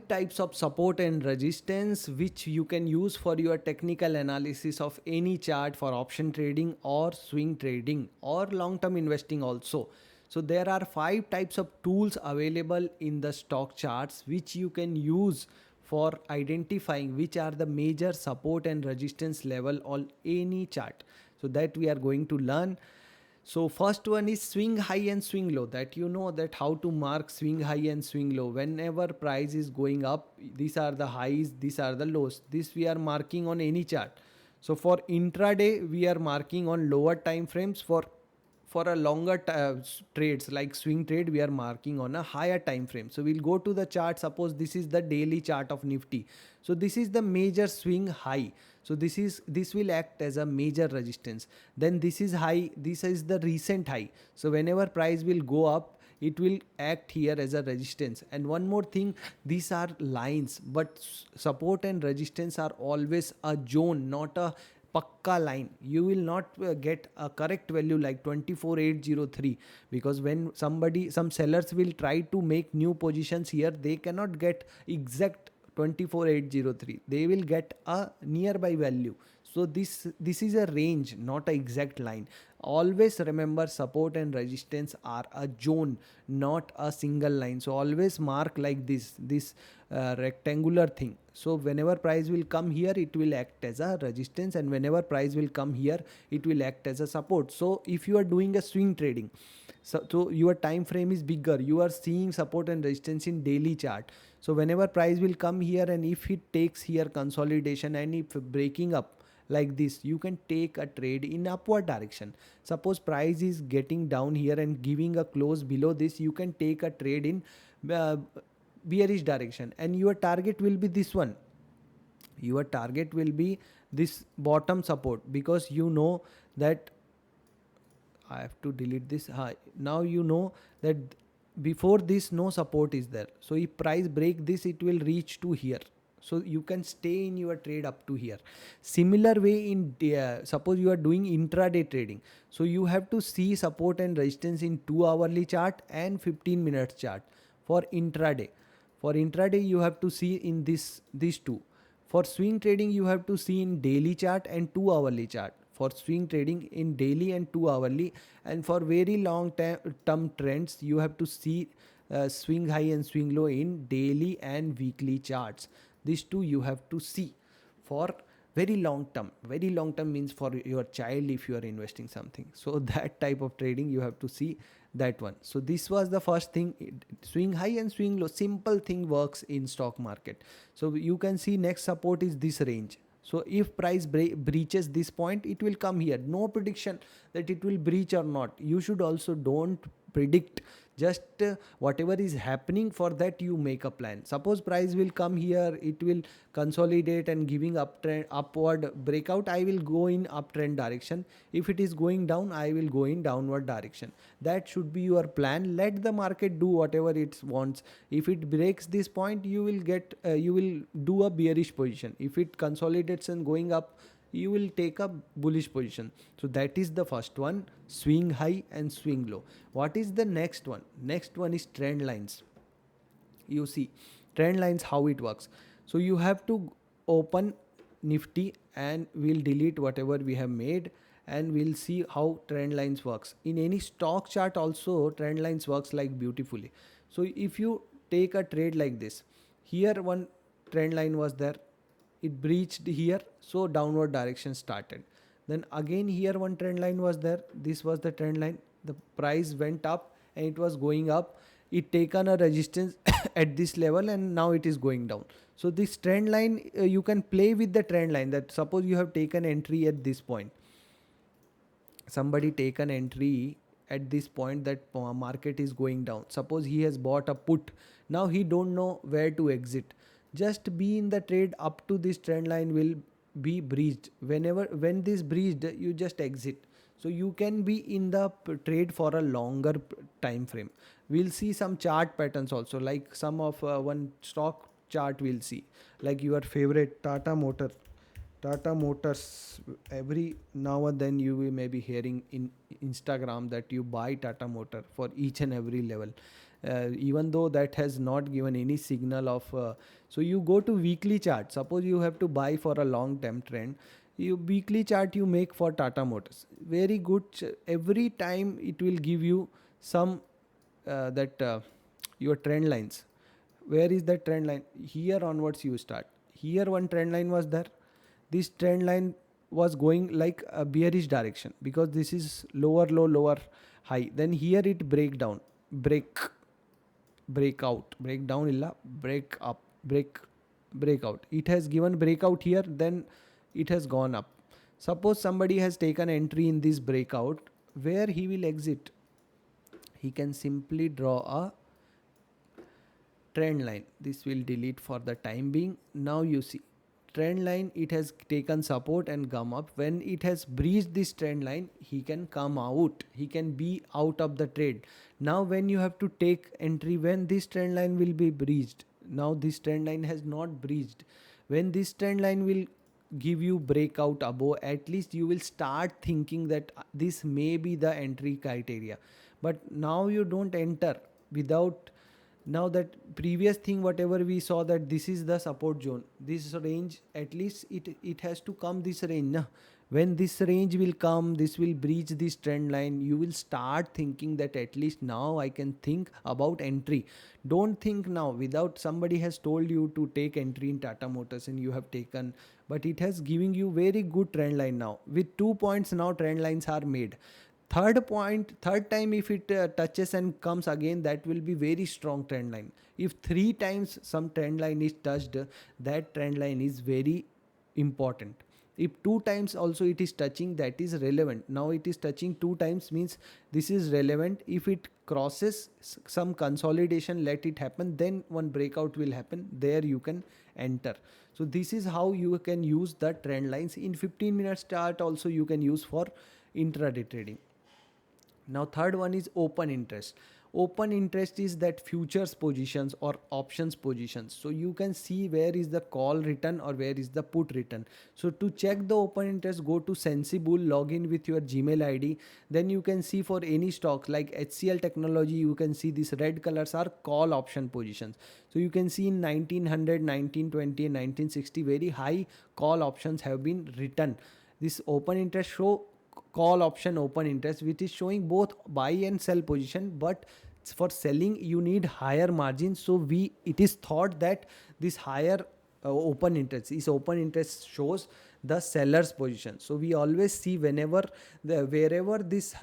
types of support and resistance which you can use for your technical analysis of any chart for option trading or swing trading or long term investing also. So there are 5 types of tools available in the stock charts which you can use for identifying which are the major support and resistance level on any chart. So that we are going to learn. So first one is swing high and swing low, that you know that how to mark swing high and swing low. Whenever price is going up, these are the highs, these are the lows. This we are marking on any chart. So for intraday, we are marking on lower time frames. For a longer trades like swing trade, we are marking on a higher time frame. So we'll go to the chart. Suppose this is the daily chart of Nifty. So this is the major swing high. So this will act as a major resistance. Then this is high, this is the recent high. So whenever price will go up, it will act here as a resistance. And one more thing, these are lines, but support and resistance are always a zone, not a pakka line. You will not get a correct value like 24803, because when some sellers will try to make new positions here, they cannot get exact 24803, they will get a nearby value. So this is a range, not an exact line. Always remember, support and resistance are a zone, not a single line. So always mark like this rectangular thing. So whenever price will come here, it will act as a resistance, and whenever price will come here, it will act as a support. So if you are doing a swing trading, so your time frame is bigger, you are seeing support and resistance in daily chart. So whenever price will come here, and if it takes here consolidation, and if breaking up like this, you can take a trade in upward direction. Suppose price is getting down here and giving a close below this, you can take a trade in uh, bearish direction, and your target will be this one. Your target will be this bottom support, because you know that I have to delete this. Now you know that before this no support is there. So if price break this, it will reach to here. So you can stay in your trade up to here. Similar way in suppose you are doing intraday trading. So you have to see support and resistance in 2 hourly chart and 15 minutes chart for intraday. For intraday, you have to see in these two. For swing trading, you have to see in daily chart and 2 hourly chart. For swing trading in daily and 2 hourly, and for very long term trends, you have to see swing high and swing low in daily and weekly charts. These two you have to see for very long term. Very long term means for your child, if you are investing something. So that type of trading you have to see that one. So this was the first thing. Swing high and swing low, simple thing, works in stock market. So you can see next support is this range. So if price breaches this point, it will come here. No prediction that it will breach or not. You should also don't predict, just whatever is happening, for that you make a plan. Suppose price will come here, it will consolidate and giving upward breakout, I will go in uptrend direction. If it is going down, I will go in downward direction. That should be your plan. Let the market do whatever it wants. If it breaks this point, you will do a bearish position. If it consolidates and going up, you will take a bullish position. So that is the first one, swing high and swing low. What is the next one? Next one is trend lines. You see trend lines, how it works. So you have to open Nifty, and we'll delete whatever we have made, and we'll see how trend lines works. In any stock chart also, trend lines works like beautifully. So if you take a trade like this, here one trend line was there, it breached here, so downward direction started. Then again here one trend line was there, this was the trend line, the price went up and it was going up, it taken a resistance at this level, and now it is going down. So this trend line, you can play with the trend line. That suppose you have taken entry at this point, somebody take an entry at this point, that market is going down. Suppose he has bought a put, now he don't know where to exit. Just be in the trade up to this trend line will be breached. When this breached, you just exit. So you can be in the trade for a longer time frame. We'll see some chart patterns also, like some of one stock chart we'll see, like your favorite Tata Motors. Every now and then you may be hearing in Instagram that you buy Tata Motor for each and every level. even though that has not given any signal of so you go to weekly chart. Suppose you have to buy for a long term trend, you weekly chart you make for Tata Motors, very good. Every time it will give you some that your trend lines. Where is the trend line? Here onwards you start. Here one trend line was there. This trend line was going like a bearish direction because this is lower low, lower high. Then here it break down, break, break out, break down illa, break up, break out. It has given breakout here, then it has gone up. Suppose somebody has taken entry in this breakout, where he will exit. He can simply draw a trend line. This will delete for the time being. Now you see trend line, it has taken support and come up. When it has breached this trend line, he can come out, he can be out of the trade. Now when you have to take entry, when this trend line will be breached, now this trend line has not breached. When this trend line will give you breakout above, at least you will start thinking that this may be the entry criteria. But now you don't enter without. Now that previous thing whatever we saw, that this is the support zone, this range, at least it has to come this range na. When this range will come, this will breach this trend line, you will start thinking that at least now I can think about entry. Don't think now without somebody has told you to take entry in Tata Motors and you have taken, but it has giving you very good trend line. Now with 2 points now trend lines are made. Third point, third time if it touches and comes again, that will be very strong trend line. If three times some trend line is touched, that trend line is very important. If two times also it is touching, that is relevant. Now it is touching two times, means this is relevant. If it crosses some consolidation, let it happen, then one breakout will happen, there you can enter. So this is how you can use the trend lines. In 15 minutes chart also you can use for intraday trading. Now third one is open interest. Open interest is that futures positions or options positions. So you can see where is the call written or where is the put written. So to check the open interest, go to Sensible, log in with your Gmail ID. Then you can see for any stock like HCL Technology, you can see these red colors are call option positions. So you can see in 1900, 1920 and 1960 very high call options have been written. This open interest show call option open interest, which is showing both buy and sell position, but for selling you need higher margins. So it is thought that this higher open interest is open interest shows the seller's position. So we always see wherever this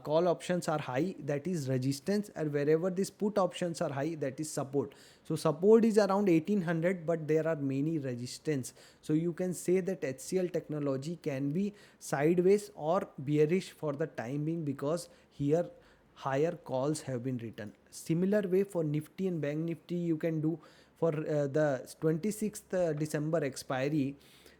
call options are high, that is resistance, and wherever these put options are high, that is support. So support is around 1800, but there are many resistance. So you can say that HCL Technology can be sideways or bearish for the time being, because here higher calls have been written. Similar way for Nifty and Bank Nifty you can do. For the 26th December expiry,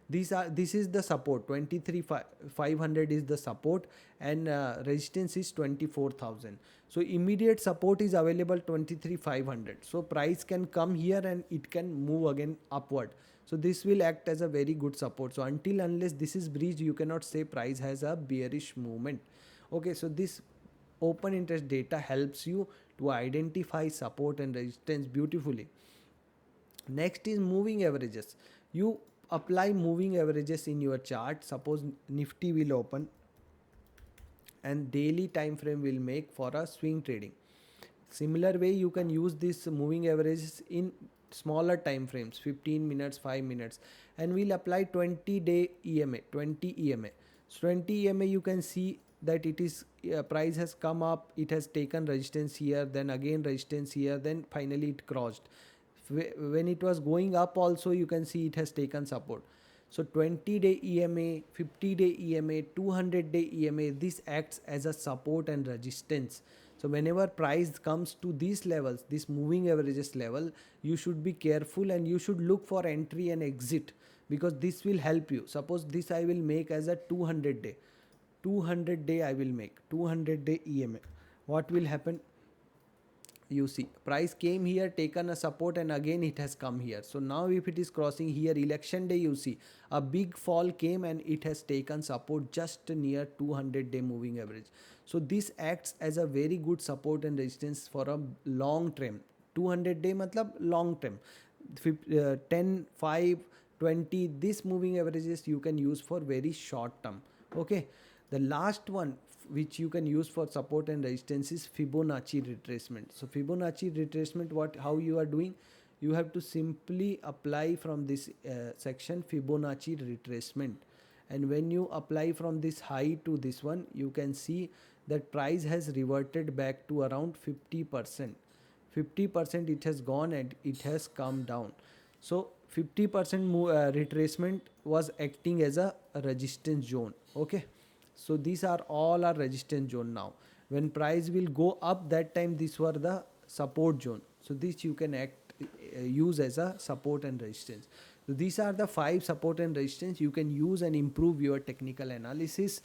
this is the support, 23,500 is the support, and resistance is 24,000. So immediate support is available 23,500. So price can come here and it can move again upward. So this will act as a very good support. So unless this is breached, you cannot say price has a bearish movement. Okay, so this open interest data helps you to identify support and resistance beautifully. Next is moving averages. You apply moving averages in your chart. Suppose Nifty will open and daily time frame will make for a swing trading. Similar way you can use this moving averages in smaller time frames, 15 minutes, 5 minutes, and we'll apply 20-day EMA, 20 EMA. So 20 EMA you can see that it is price has come up, it has taken resistance here, then again resistance here, then finally it crossed. When it was going up also you can see it has taken support. So 20-day EMA, 50-day EMA, 200-day EMA, this acts as a support and resistance. So whenever price comes to these levels, this moving averages level, you should be careful and you should look for entry and exit, because this will help you. Suppose this I will make as a 200-day. 200-day I will make, 200-day EMA. What will happen? You see price came here, taken a support, and again it has come here. So now if it is crossing here, election day, you see a big fall came and it has taken support just near 200-day moving average. So this acts as a very good support and resistance for a long term. 200 day matlab long term. 10, 5, 20, this moving averages you can use for very short term. Okay, the last one which you can use for support and resistance is Fibonacci retracement. So Fibonacci retracement, what how you are doing, you have to simply apply from this section Fibonacci retracement, and when you apply from this high to this one, you can see that price has reverted back to around 50%. 50% it has gone and it has come down. So 50% retracement was acting as a resistance zone. Okay, so these are all our resistance zone. Now when price will go up, that time these were the support zone. So this you can use as a support and resistance. So these are the 5 support and resistance you can use and improve your technical analysis.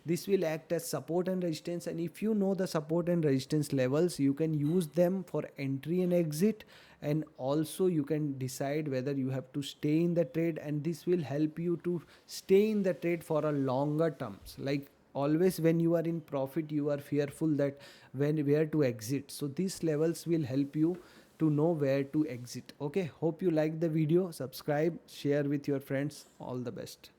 This will act as support and resistance, and if you know the support and resistance levels, you can use them for entry and exit, and also you can decide whether you have to stay in the trade, and this will help you to stay in the trade for a longer terms. Like always when you are in profit, you are fearful that where to exit. So these levels will help you to know where to exit. Okay, hope you like the video. Subscribe, share with your friends. All the best.